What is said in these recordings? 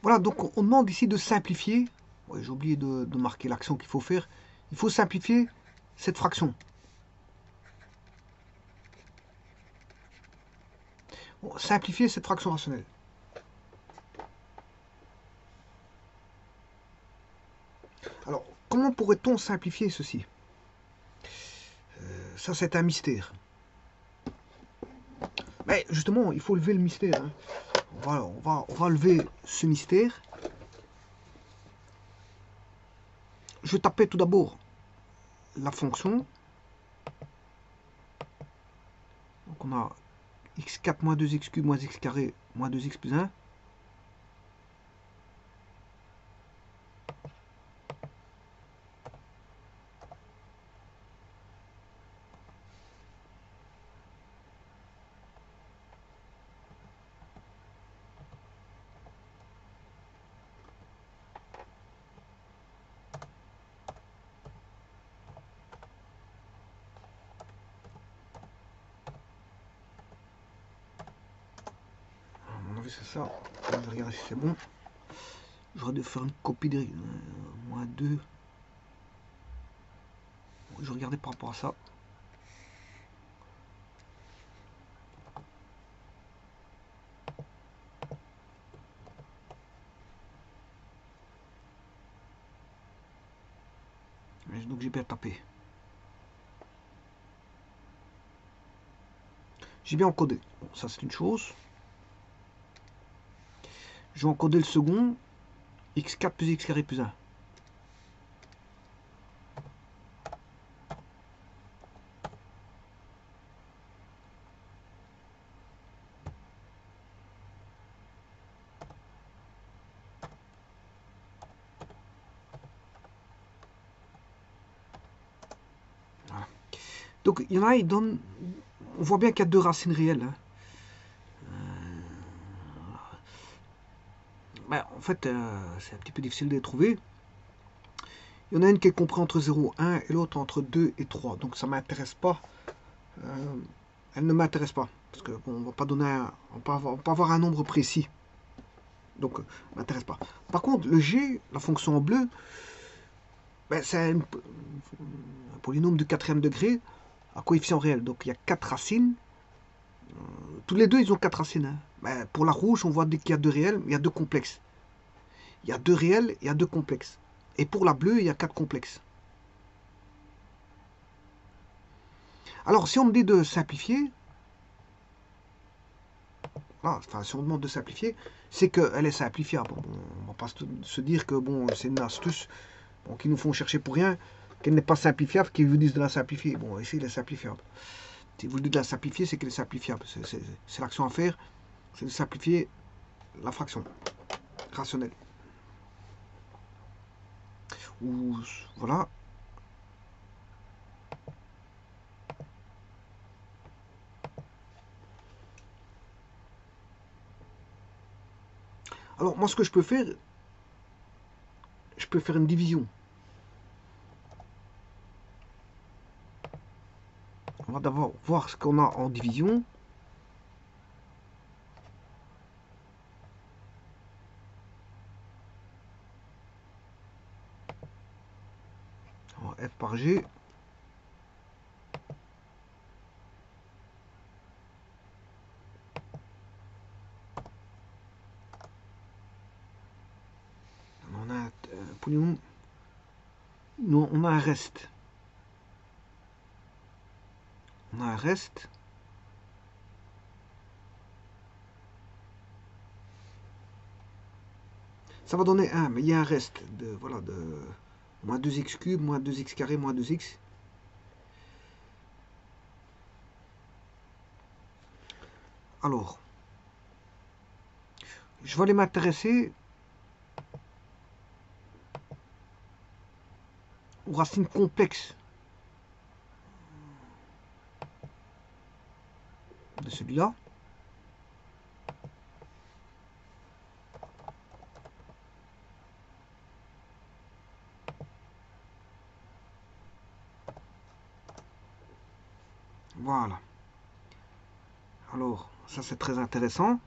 Voilà, donc on demande ici de simplifier. Ouais, j'ai oublié de marquer l'action qu'il faut faire. Il faut simplifier cette fraction. Bon, simplifier cette fraction rationnelle. Alors, comment pourrait-on simplifier ceci? Ça, c'est un mystère. Mais justement, il faut lever le mystère. Hein. On va lever ce mystère. Je vais taper tout d'abord la fonction. Donc on a x4 moins 2x cube moins x carré moins 2x plus 1. À mon avis c'est ça. Je vais regarder si c'est bon. J'aurais dû faire une copie de moins 2. Je vais regarder par rapport à ça. Donc j'ai bien tapé. J'ai bien encodé. Bon, ça c'est une chose. Je vais encoder le second. x4 plus x carré plus 1. Voilà. Donc il y en a, ils donnent. On voit bien qu'il y a deux racines réelles. Hein. Ben, en fait, c'est un petit peu difficile de les trouver. Il y en a une qui est comprise entre 0 et 1 et l'autre entre 2 et 3. Donc ça ne m'intéresse pas. Elle ne m'intéresse pas. Parce qu'on bon, ne va pas donner on va pas avoir un nombre précis. Donc, m'intéresse pas. Par contre, le g, la fonction en bleu, ben, c'est un polynôme de quatrième degré à coefficient réel. Donc, il y a 4 racines. Tous les deux, ils ont 4 racines. Hein. Ben, pour la rouge, on voit qu'il y a 2 réels, il y a 2 complexes. Il y a 2 réels, il y a 2 complexes. Et pour la bleue, il y a 4 complexes. Alors, si on me dit de simplifier, enfin, si on demande de simplifier, c'est qu'elle est simplifiable. Bon, on va pas se dire que bon, c'est une astuce bon, qui nous font chercher pour rien, qu'elle n'est pas simplifiable, qu'ils vous disent de la simplifier. Bon, ici, elle est simplifiable. Si vous dites de la simplifier, c'est qu'elle est simplifiable. C'est l'action à faire, c'est de simplifier la fraction rationnelle. Ou, voilà. Alors, moi, ce que je peux faire une division. On va d'abord voir ce qu'on a en division. F par G. On a un polynôme. Non, on a un reste. On a un reste. Ça va donner 1, mais il y a un reste de, voilà, de moins 2x cube, moins 2x carré, moins 2x. Alors, je vais aller m'intéresser aux racines complexes de celui-là. Voilà. Alors, ça c'est très intéressant.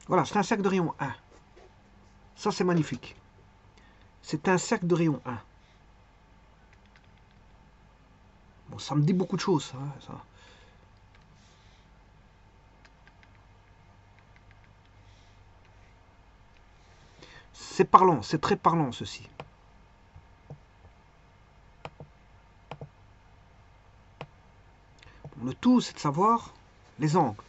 Voilà, c'est un cercle de rayon 1. Ça, c'est magnifique. C'est un cercle de rayon 1. Bon, ça me dit beaucoup de choses, hein, ça. C'est parlant, c'est très parlant, ceci. Bon, le tout, c'est de savoir les angles.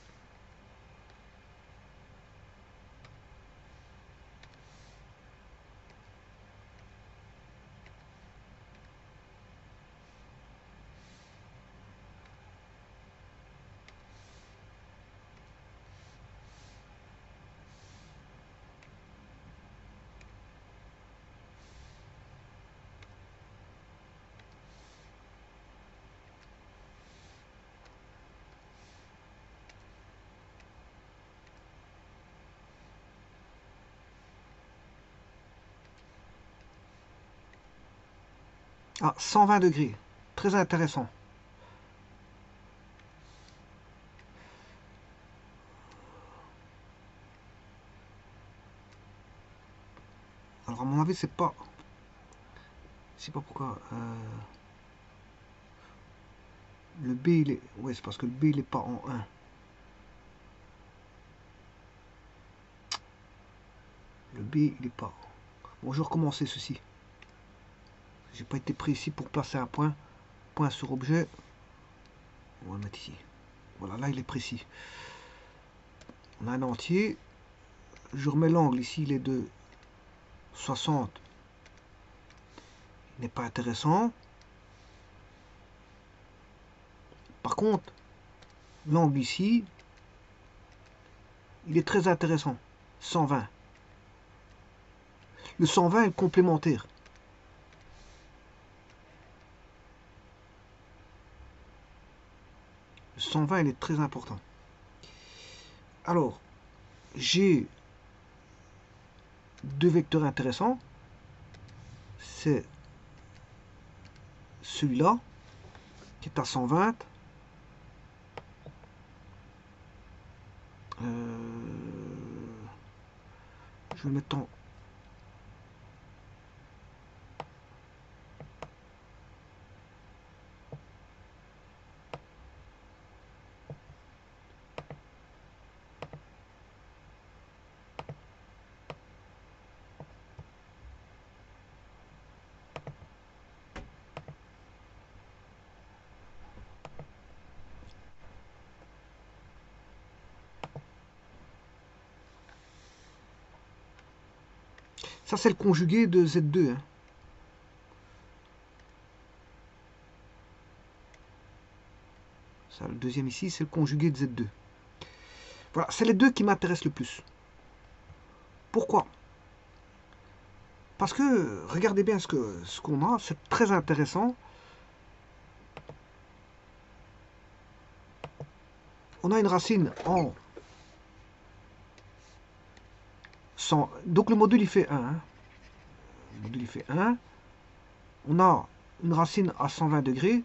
Ah, 120 degrés. Très intéressant. Alors, à mon avis, c'est pas... Je sais pas pourquoi. Le B, il est... Ouais, c'est parce que le B, il est pas en 1. Le B, il est pas... Bon, je vais recommencer ceci. J'ai pas été précis pour placer un point. Point sur objet. On va le mettre ici. Voilà, là, il est précis. On a un entier. Je remets l'angle ici, il est de 60. Il n'est pas intéressant. Par contre, l'angle ici, il est très intéressant. 120. Le 120 est complémentaire. Le 120, il est très important. Alors, j'ai deux vecteurs intéressants. C'est celui-là, qui est à 120. Je vais le mettre en... Ça, c'est le conjugué de Z2. Hein. Ça, le deuxième ici, c'est le conjugué de Z2. Voilà, c'est les deux qui m'intéressent le plus. Pourquoi? Parce que, regardez bien ce qu'on a, c'est très intéressant. On a une racine en 100. Donc le module, il fait 1. Hein. Le module, il fait 1. On a une racine à 120 degrés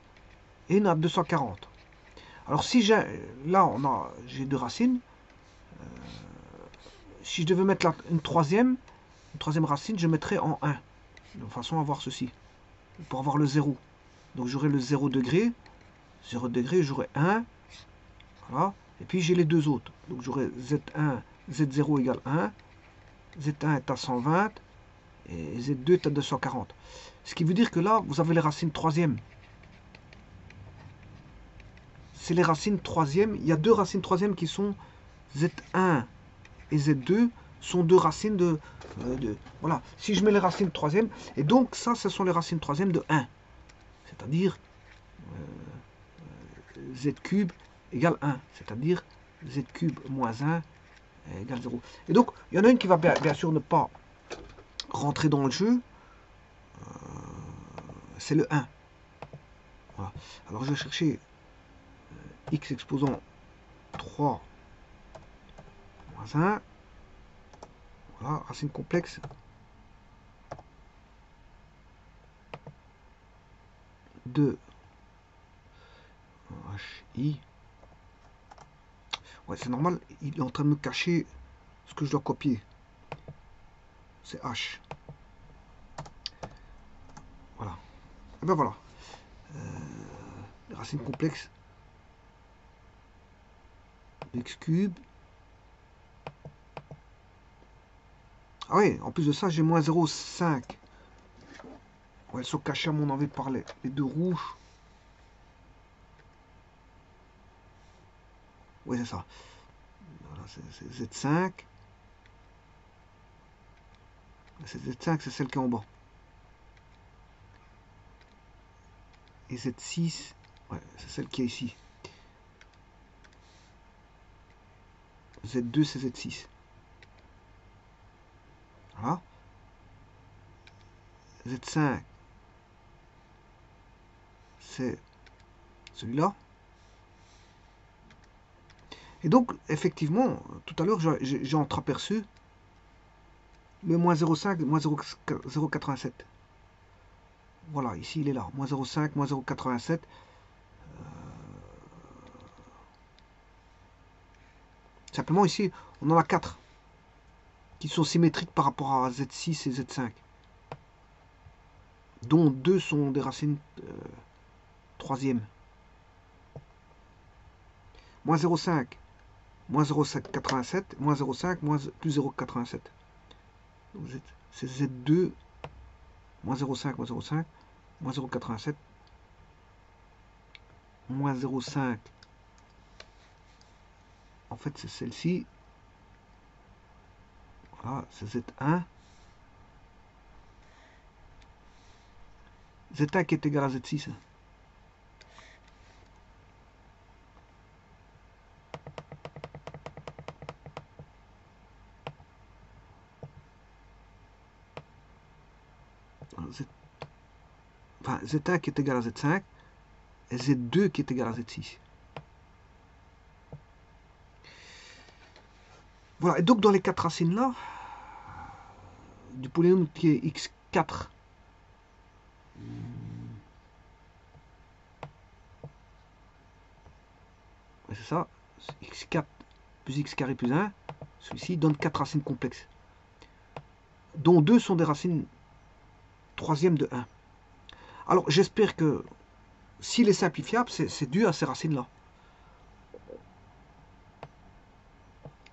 et une à 240. Alors si j'ai... Là, j'ai deux racines. Si je devais mettre une troisième racine, je mettrais en 1. De façon à avoir ceci. Pour avoir le 0. Donc j'aurai le 0 degré. 0 degré, j'aurai 1. Voilà. Et puis j'ai les deux autres. Donc j'aurai Z1, Z0 égale 1. Z1 est à 120. Et Z2 est à 240. Ce qui veut dire que là, vous avez les racines troisième. C'est les racines troisième. Il y a deux racines troisième qui sont Z1 et Z2 sont deux racines de voilà. Si je mets les racines troisième, et donc ça, ce sont les racines troisième de 1. C'est-à-dire Z cube égale 1. C'est-à-dire Z cube moins 1 égale 0. Et donc, il y en a une qui va bien sûr ne pas rentrer dans le jeu. C'est le 1. Voilà. Alors je vais chercher x exposant 3 moins 1. Voilà, racine complexe. De HI. Ouais, c'est normal, il est en train de me cacher Ce que je dois copier, c'est H. Voilà. Et ben voilà. Les racines complexes de x cube. Ah oui, en plus de ça, j'ai moins 0,5. Ouais, elles sont cachées à mon envie de parler. Les deux rouges. Oui, c'est ça. Voilà, c'est Z5. C'est Z5, c'est celle qui est en bas. Et Z6, ouais, c'est celle qui est ici. Z2, c'est Z6. Voilà. Z5, c'est celui-là. Et donc, effectivement, tout à l'heure, j'ai entreaperçu le moins 0,5, moins 0,87. Voilà, ici, il est là. Moins 0,5, moins 0,87. Simplement, ici, on en a 4 qui sont symétriques par rapport à Z6 et Z5. Dont 2 sont des racines troisième. Moins 0,5, moins 0,87, moins 0,5, plus 0,87. C'est Z2, moins 0,5, moins 0,5, moins 0,87, moins 0,5. En fait, c'est celle-ci. Voilà, c'est Z1. Z1 qui est égal à Z6. Enfin, Z1 qui est égal à Z5 et Z2 qui est égal à Z6. Voilà, et donc dans les 4 racines là, du polynôme qui est x4, c'est ça, x4 plus x carré plus 1, celui-ci donne 4 racines complexes, dont 2 sont des racines troisième de 1. Alors j'espère que s'il est simplifiable, c'est dû à ces racines-là.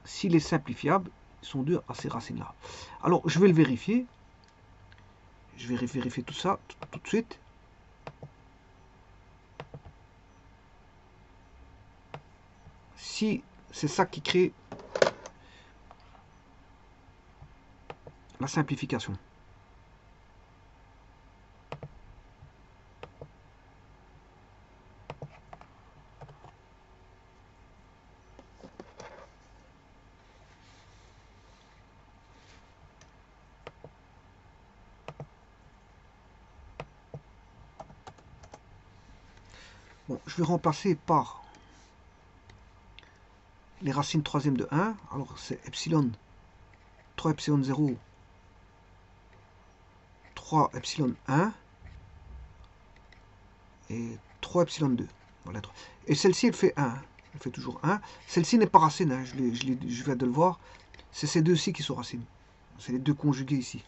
S'il est simplifiable, ils sont dus à ces racines-là. Alors je vais le vérifier. Je vais vérifier tout ça tout de suite. Si c'est ça qui crée la simplification. Bon, je vais remplacer par les racines troisième de 1. Alors c'est epsilon, 3 epsilon 0, 3 epsilon 1 et 3 epsilon 2. Voilà. Et celle-ci, elle fait 1. Elle fait toujours 1. Celle-ci n'est pas racine, hein. Je viens de le voir. C'est ces deux-ci qui sont racines. C'est les deux conjugués ici.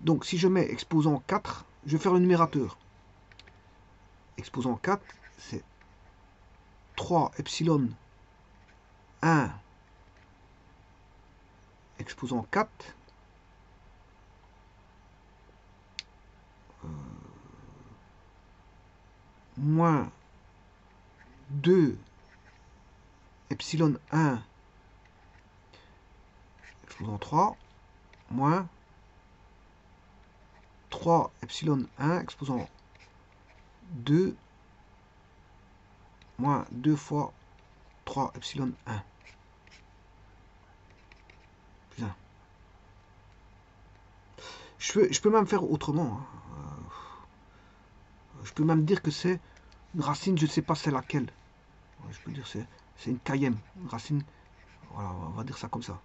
Donc si je mets exposant 4, je vais faire le numérateur. Exposant 4, c'est 3 epsilon 1 exposant 4 moins 2 epsilon 1 exposant 3 moins 3 epsilon 1 exposant 2 moins 2 fois 3 epsilon 1 plus 1. Je peux même faire autrement. Hein. Je peux même dire que c'est une racine, je ne sais pas c'est laquelle. Je peux dire c'est une kayem, une racine. Voilà, on va dire ça comme ça.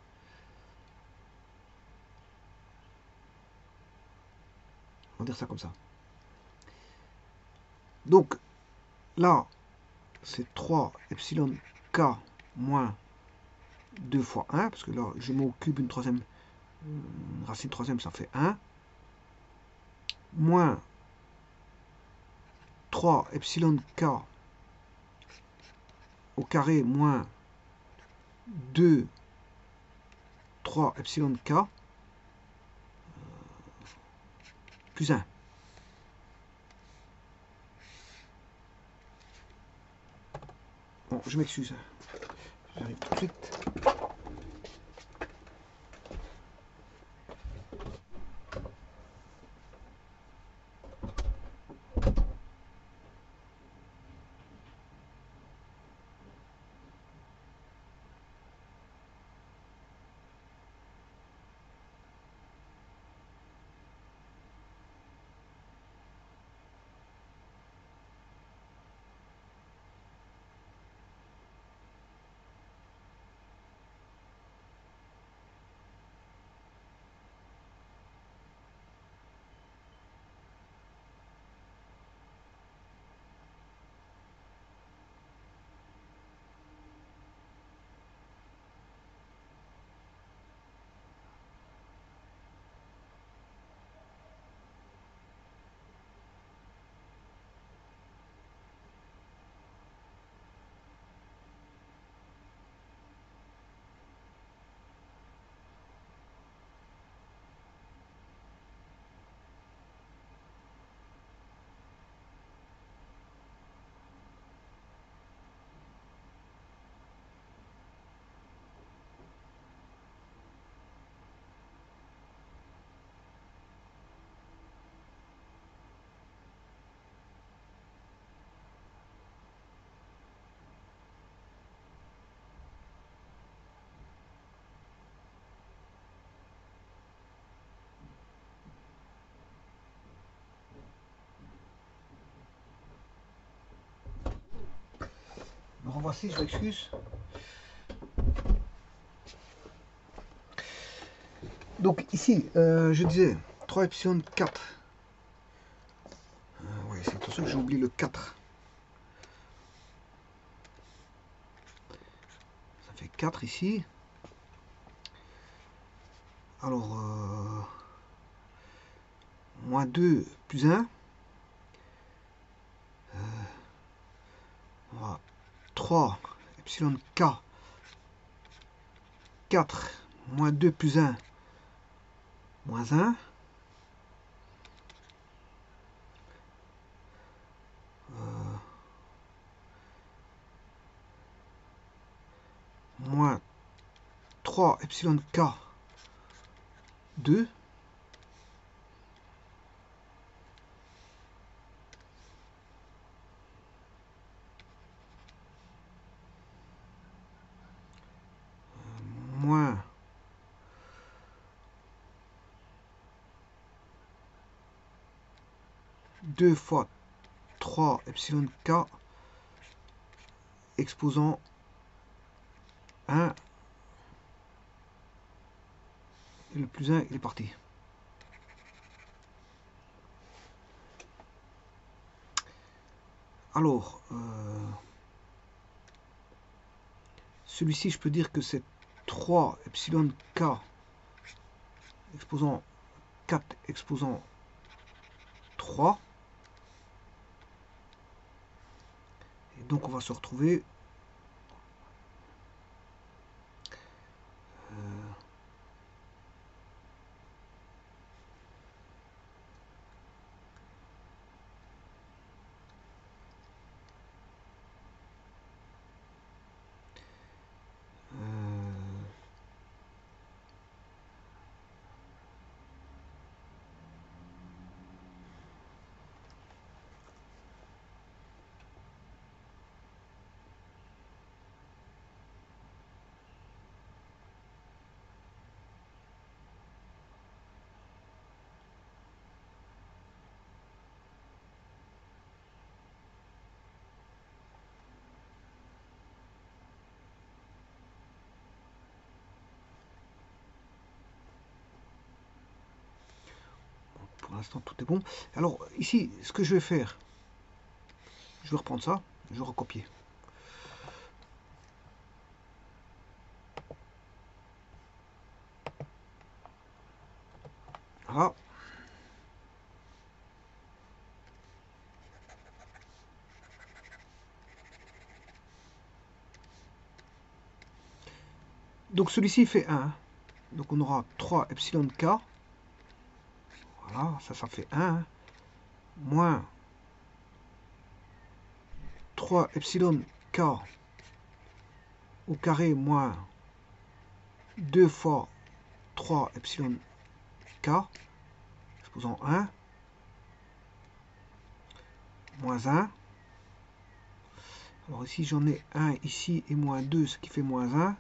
On va dire ça comme ça. Donc, là, c'est 3 epsilon k moins 2 fois 1, parce que là, je mets au cube une troisième, racine troisième, ça fait 1, moins 3 epsilon k au carré moins 2, 3 epsilon k plus 1. Bon, je m'excuse. J'arrive tout de suite. Me revoici, je m'excuse. Donc ici, je disais 3 epsilon 4. Oui, c'est pour ça que j'ai oublié le 4. Ça fait 4 ici. Alors, moins 2 plus 1. 3 epsilon k 4 moins 2 plus 1 moins 1. Moins 3 epsilon k 2. Moins 2 fois 3 epsilon k exposant 1. Et le plus 1, il est parti. Alors, celui-ci, je peux dire que c'est 3 epsilon k exposant 4 exposant 3. Et donc, on va se retrouver pour l'instant, tout est bon. Alors, ici, ce que je vais faire, je vais reprendre ça, je vais recopier. Voilà. Donc celui-ci fait 1. Donc on aura 3 epsilon k. Voilà, ça fait 1. Moins 3 epsilon k au carré moins 2 fois 3 epsilon k, exposant 1, moins 1. Alors ici j'en ai 1 ici et moins 2, ce qui fait moins 1.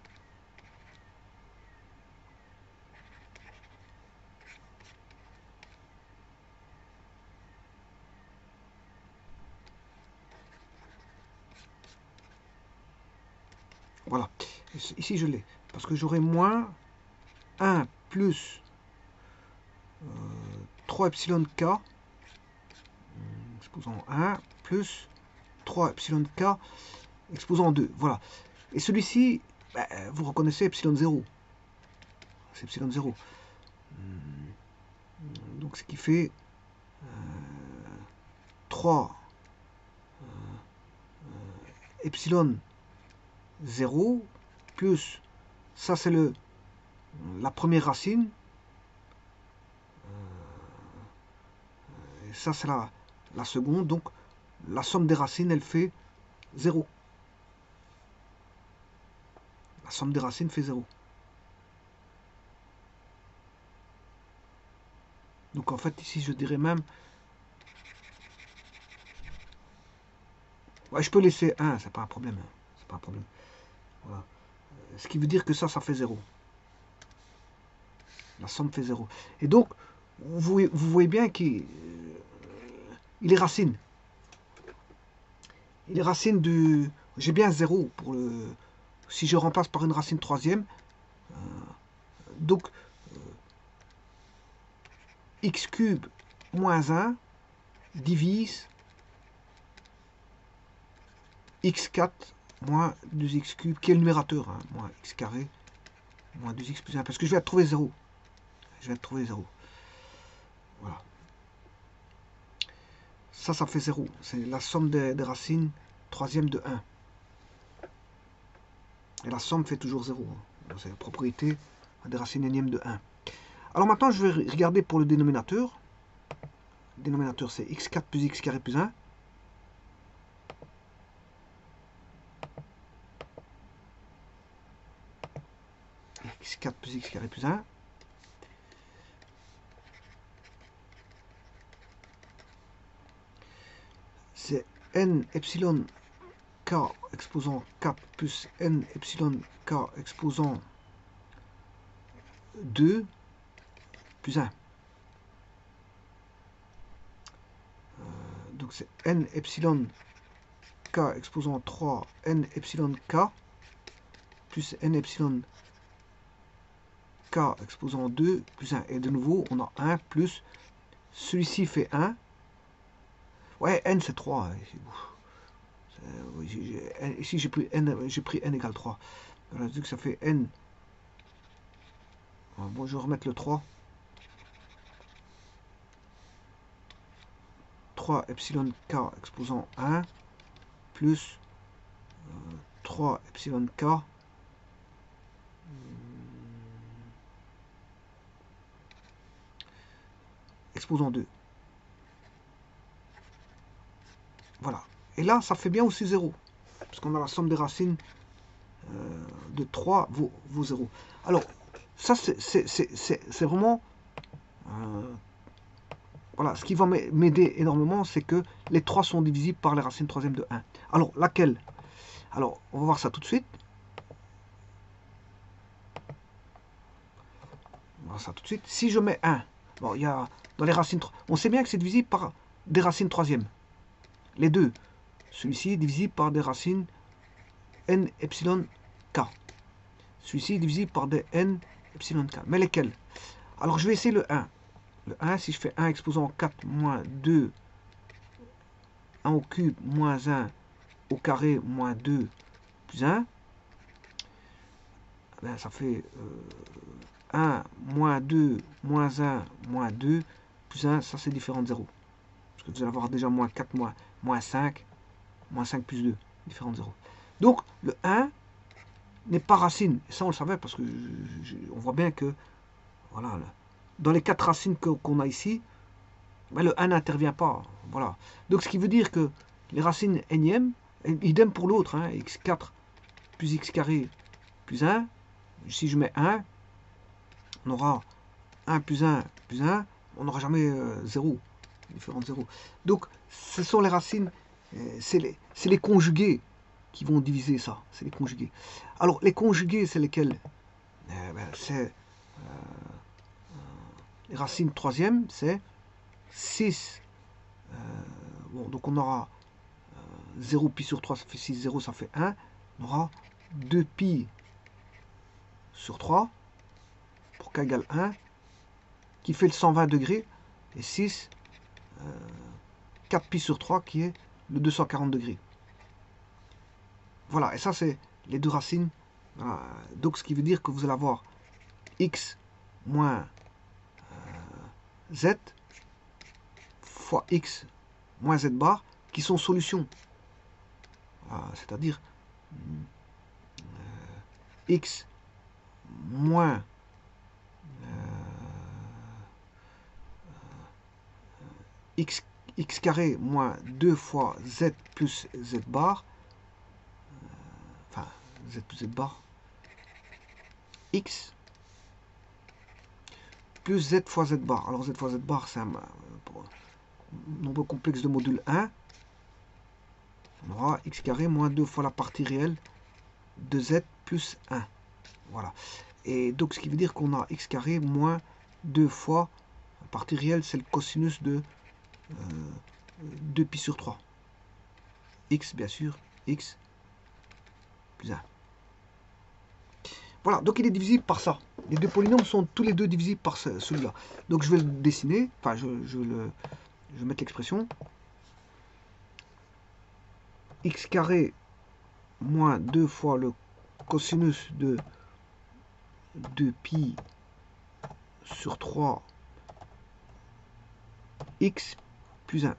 Voilà, ici je l'ai, parce que j'aurai moins 1 plus 3 epsilon k, exposant 1, plus 3 epsilon k, exposant 2. Voilà. Et celui-ci, vous reconnaissez epsilon 0. C'est epsilon 0. Donc ce qui fait 3 epsilon 0 plus, ça c'est la première racine, et ça c'est la seconde, donc la somme des racines elle fait 0. La somme des racines fait 0. Donc en fait ici je dirais même, ouais, je peux laisser 1, c'est pas un problème. C'est pas un problème. Voilà. Ce qui veut dire que ça fait 0. La somme fait 0. Et donc, vous voyez bien qu'il est racine. Il est racine du... J'ai bien 0 pour le... Si je remplace par une racine troisième. Donc, x cube moins 1 divise x4 moins 2x cube, qui est le numérateur, hein, moins x carré, moins 2x plus 1, parce que je vais trouver 0. Je vais trouver 0. Voilà. Ça fait 0. C'est la somme des racines troisième de 1. Et la somme fait toujours 0. C'est la propriété des racines énièmes de 1. Alors maintenant, je vais regarder pour le dénominateur. Le dénominateur, c'est x4 plus x carré plus 1. x4 plus x carré plus 1. C'est n epsilon k exposant 4 plus n epsilon k exposant 2 plus 1. Donc c'est n epsilon k exposant 3 n epsilon k plus n epsilon k exposant 2 plus 1. Et de nouveau, on a 1 plus, celui-ci fait 1. Ouais, n c'est 3. Ici j'ai pris n égale 3. Alors, donc ça fait n. Bon, je vais remettre le 3. 3 epsilon k exposant 1 plus 3 epsilon k exposant 2. Voilà. Et là, ça fait bien aussi 0. Parce qu'on a la somme des racines de 3 vaut 0. Alors, ça, c'est vraiment... voilà, ce qui va m'aider énormément, c'est que les 3 sont divisibles par les racines troisième de 1. Alors, laquelle? Alors, on va voir ça tout de suite. On va voir ça tout de suite. Si je mets 1, bon, il y a dans les racines... On sait bien que c'est divisible par des racines troisième. Les deux. Celui-ci est divisible par des racines n epsilon k. Celui-ci est divisible par des n epsilon k. Mais lesquels? Alors, je vais essayer le 1. Le 1, si je fais 1 exposant 4 moins 2, 1 au cube moins 1 au carré moins 2 plus 1, ben, ça fait 1, moins 2, moins 1, moins 2, plus 1, ça c'est différent de 0. Parce que vous allez avoir déjà moins 4, moins 5, moins 5 plus 2, différent de 0. Donc le 1 n'est pas racine. Et ça on le savait parce que on voit bien que voilà, dans les 4 racines qu'on a ici, ben, le 1 n'intervient pas. Voilà. Donc ce qui veut dire que les racines énièmes, idem pour l'autre, hein, x4 plus x carré plus 1, si je mets 1, on aura 1 plus 1 plus 1, on n'aura jamais 0, différent de 0. Donc ce sont les racines, c'est les conjugués qui vont diviser ça, c'est les conjugués. Alors les conjugués, c'est lesquels? C'est les racines troisième, c'est 6. Bon, donc on aura 0 pi sur 3, ça fait 6, 0, ça fait 1. On aura 2 pi sur 3, pour k égale 1, qui fait le 120 degrés, et 6, 4 pi sur 3, qui est le 240 degrés. Voilà, et ça c'est les deux racines. Voilà. Donc ce qui veut dire que vous allez avoir x moins z fois x moins z bar qui sont solutions. C'est-à-dire x moins x carré moins 2 fois z plus z bar, enfin z plus z bar, x plus z fois z bar. Alors z fois z bar, c'est un nombre complexe de module 1. On aura x carré moins 2 fois la partie réelle de z plus 1. Voilà. Et donc ce qui veut dire qu'on a x carré moins 2 fois, la partie réelle, c'est le cosinus de 2 pi sur 3. X, bien sûr, x plus 1. Voilà, donc il est divisible par ça. Les deux polynômes sont tous les deux divisibles par celui-là. Donc je vais le dessiner, enfin je vais mettre l'expression. X carré moins 2 fois le cosinus de 2 pi sur 3 x plus 1.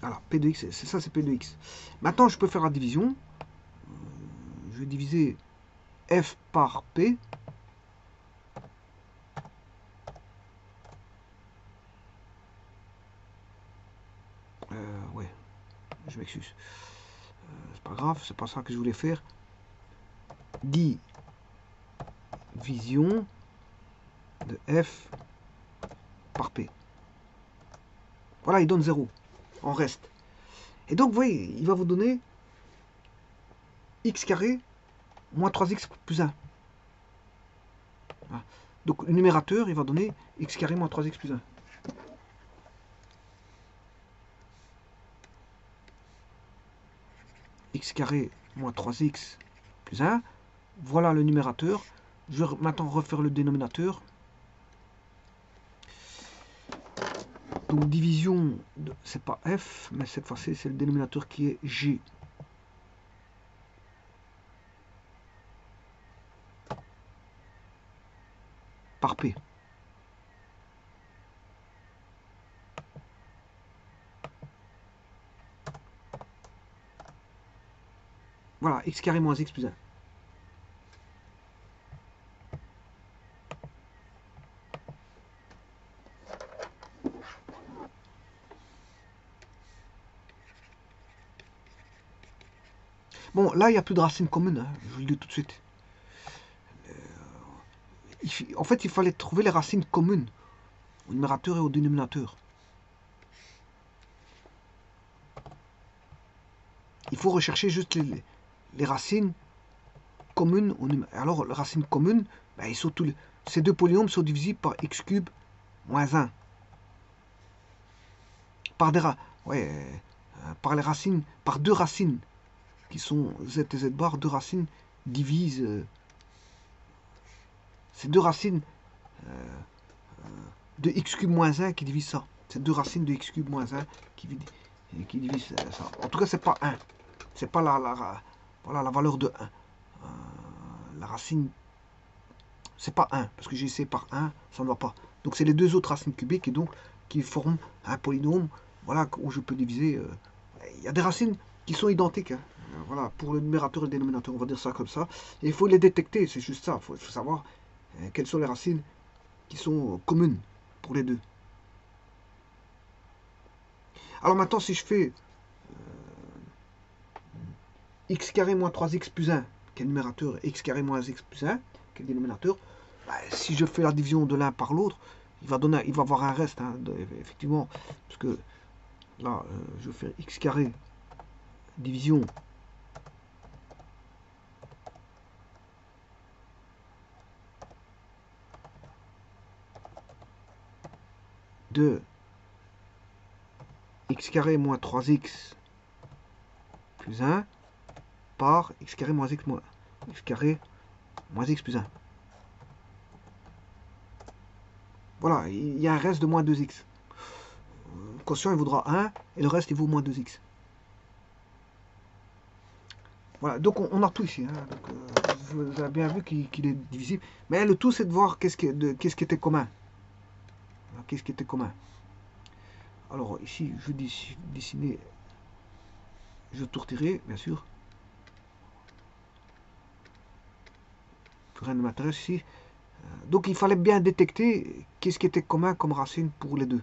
Voilà, P de x, c'est ça, c'est P de x. Maintenant, je peux faire la division. Je vais diviser f par P. Ouais, je m'excuse. C'est pas grave, c'est pas ça que je voulais faire. Division de f par P. Voilà, il donne 0 en reste. Et donc, vous voyez, il va vous donner x carré moins 3x plus 1. Voilà. Donc, le numérateur, il va donner x carré moins 3x plus 1. X carré moins 3x plus 1. Voilà le numérateur. Je vais maintenant refaire le dénominateur. Donc division, c'est pas f, mais cette fois-ci c'est le dénominateur qui est g. Par p. Voilà, x carré moins x plus 1. Bon, là, il n'y a plus de racine commune, hein, je vous le dis tout de suite. En fait, il fallait trouver les racines communes au numérateur et au dénominateur. Il faut rechercher juste les racines communes. Alors, les racines communes, ben, ils sont ces deux polynômes sont divisibles par x cube moins 1. Par par les racines, par deux racines qui sont z et z bar, deux racines divisent ces deux racines de x cube moins 1 qui divisent ça. C'est deux racines de x cube moins 1 qui divisent ça. En tout cas, c'est pas 1. C'est pas voilà, la valeur de 1. La racine C'est pas 1, parce que j'ai essayé par 1, ça ne va pas. Donc c'est les deux autres racines cubiques et donc qui forment un polynôme, voilà, où je peux diviser. Il y a des racines qui sont identiques, hein. Voilà, pour le numérateur et le dénominateur, on va dire ça comme ça. Et il faut les détecter, c'est juste ça. Il faut savoir quelles sont les racines qui sont communes pour les deux. Alors maintenant, si je fais x carré moins 3x plus 1, qui est le numérateur, x carré moins x plus 1, qui est le dénominateur, bah, si je fais la division de l'un par l'autre, il va avoir un reste, hein, effectivement, parce que là, je vais faire x carré division de x carré moins 3x plus 1 par x carré moins x carré moins x plus 1. Voilà, il y a un reste de moins 2x. Le quotient, il vaudra 1, et le reste, il vaut moins 2x. Voilà, donc on a tout ici. Hein, donc, vous avez bien vu qu'il est divisible. Mais le tout, c'est de voir qu'est-ce qui était commun. Qu'est-ce qui était commun. Alors, ici, je vais dessiner. Je vais tout retirer, bien sûr. Plus rien ne m'intéresse ici. Donc, il fallait bien détecter qu'est-ce qui était commun comme racine pour les deux.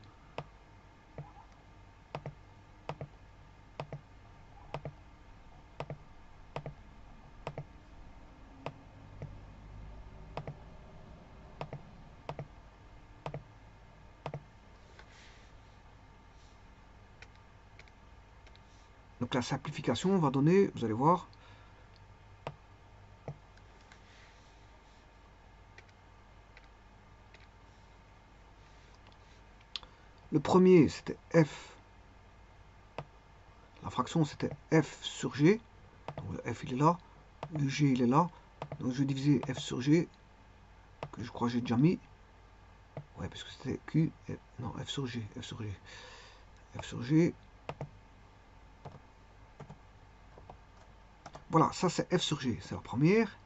Donc la simplification va donner, vous allez voir, le premier c'était f, la fraction c'était f sur g, donc le f il est là, le g il est là, donc je vais diviser f sur g, que je crois que j'ai déjà mis, ouais parce que c'était q, non f sur g, f sur g, f sur g, voilà, ça c'est f sur g, c'est la première,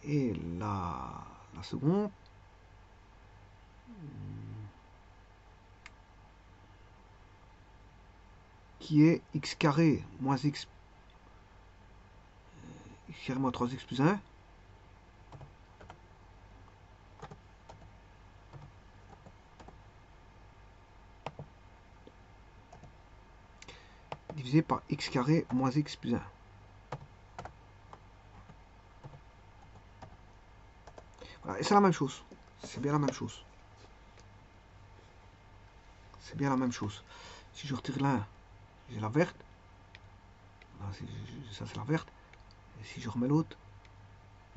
et la seconde, qui est x carré moins x carré moins 3x plus 1, divisé par x carré moins x plus 1. Voilà, et c'est la même chose. C'est bien la même chose. C'est bien la même chose. Si je retire l'un, j'ai la verte. Là, ça c'est la verte. Et si je remets l'autre.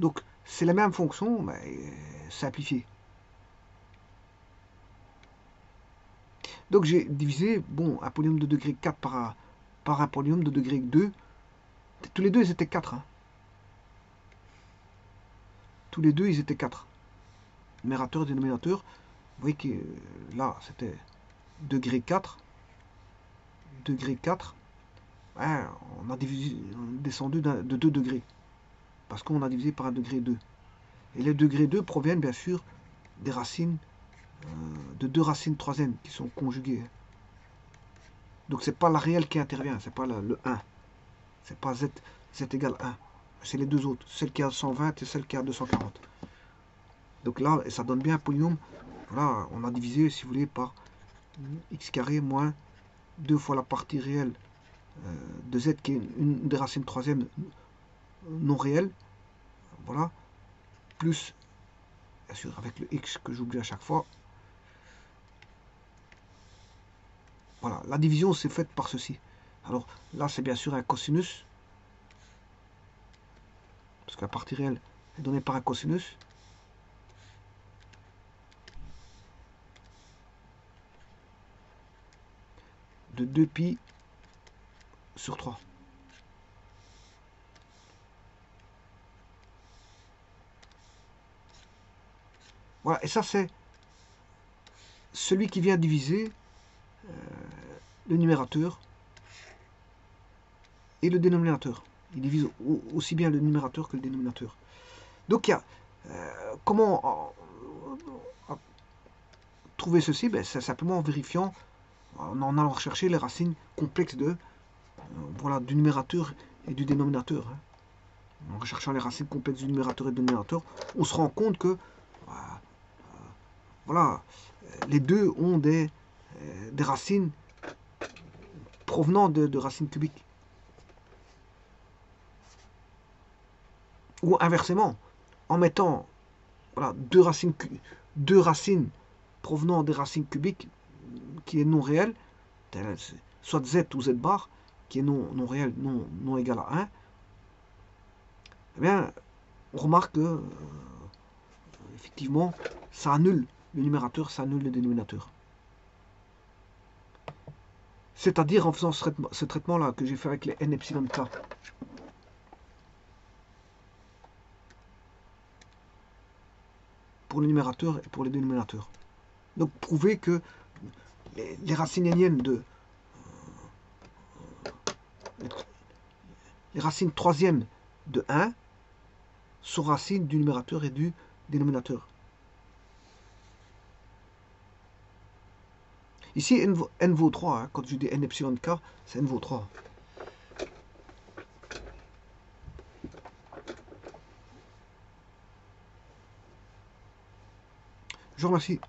Donc c'est la même fonction, mais simplifiée. Donc j'ai divisé, bon, un polynôme de degré 4 par un polynôme de degré 2. Tous les deux, ils étaient 4. Hein. Tous les deux, ils étaient 4. Numérateur et dénominateur. Vous voyez que là, c'était degré 4. Degré 4. Hein, on a descendu de 2 degrés. Parce qu'on a divisé par un degré 2. Et les degrés 2 proviennent bien sûr des racines, de deux racines troisièmes qui sont conjuguées. Donc c'est pas la réelle qui intervient, c'est pas le 1. C'est pas z égale 1. C'est les deux autres, celle qui a 120 et celle qui a 240. Donc là, ça donne bien un polynôme. Voilà, on a divisé, si vous voulez, par x carré moins 2 fois la partie réelle de z qui est une des racines troisièmes non réelles. Voilà. Plus, bien sûr, avec le x que j'oublie à chaque fois. Voilà, la division c'est faite par ceci. Alors là, c'est bien sûr un cosinus. Parce que la partie réelle est donnée par un cosinus. De 2pi sur 3. Voilà, et ça c'est celui qui vient diviser le numérateur et le dénominateur. Il divise aussi bien le numérateur que le dénominateur. Donc il y a Comment trouver ceci? Ben, c'est simplement en vérifiant, en allant rechercher les racines complexes voilà, du numérateur et du dénominateur. Hein. En recherchant les racines complexes du numérateur et du dénominateur, on se rend compte que voilà, les deux ont des racines provenant de racines cubiques. Ou inversement, en mettant voilà, deux racines provenant des racines cubiques qui est non réel, soit z ou z bar, qui est non réel, non égal à 1, eh bien, on remarque que, effectivement, ça annule le numérateur, ça annule le dénominateur. C'est-à-dire en faisant ce traitement-là que j'ai fait avec les n epsilon k. Pour le numérateur et pour les dénominateurs. Donc prouver que les racines éniennes les racines troisièmes de 1 sont racines du numérateur et du dénominateur. Ici, n vaut 3. Hein. Quand je dis n epsilon k, c'est n vaut 3. Je vous remercie.